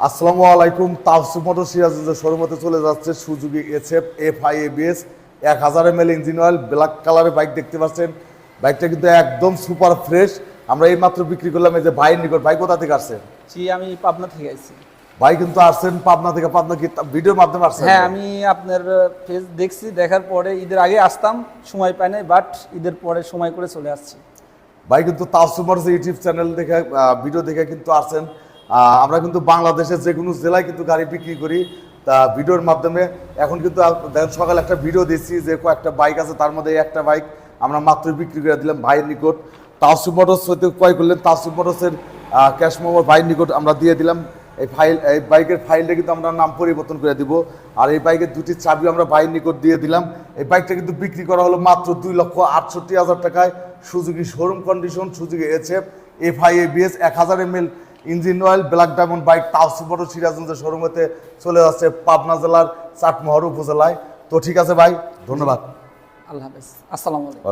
আসসালামু আলাইকুম। তাওসিফ মোটর সিরাজগঞ্জের শোরুমে চলে যাচ্ছে Suzuki SF FI ABS 1000 ml engine oil black কালারের বাইক দেখতে পাচ্ছেন। বাইকটা কিন্তু একদম সুপার ফ্রেশ। আমরা এই মাত্র বিক্রি করলাম এই যে ভাইয়ের নিকট। ভাই কোথা থেকে আসছেন? জি, আমি পাবনা থেকে আইছি। ভাই কিন্তু আসছেন পাবনা থেকে। পাবনা কি ভিডিওর মাধ্যমে আসছেন? হ্যাঁ, আমি আপনার পেজ দেখছি, দেখার পরে ঈদের আগে আসতাম, সময় পাই নাই, বাট ঈদের পরে সময় করে চলে আসছি। ভাই কিন্তু তাওসিফ মোটরস ইউটিউব চ্যানেল দেখে ভিডিও দেখে কিন্তু আসছেন। আমরা কিন্তু বাংলাদেশের যে কোনো জেলায় কিন্তু গাড়ি বিক্রি করি। তা ভিডিওর মাধ্যমে এখন কিন্তু দেখেন সকালে একটা ভিডিও দিচ্ছি যে কয়েকটা বাইক আছে, তার মধ্যে একটা বাইক আমরা মাত্র বিক্রি করে দিলাম ভাইয়ের নিকট। তাওসিফ মোটরস হইতে ক্রয় করলেন। তাওসিফ মোটরসের ক্যাশ মেমো ভাইয়ের নিকট আমরা দিয়ে দিলাম। এই বাইকের ফাইলটা কিন্তু আমরা নাম পরিবর্তন করে দিব। আর এই বাইকের দুটি চাবি আমরা ভাইয়ের নিকট দিয়ে দিলাম। এই বাইকটা কিন্তু বিক্রি করা হলো মাত্র 2,68,000 টাকায়। Suzuki showroom condition, Suzuki SF FI ABS 1000 ml engine oil black diamond bike Tawsif motors সিরাজগঞ্জের শোরুমেতে চলে যাচ্ছে পাবনা জেলার চাটমোহর উপজেলায়। তো ঠিক আছে ভাই, ধন্যবাদ। আল্লাহ হাফেজ, আসসালামু আলাইকুম।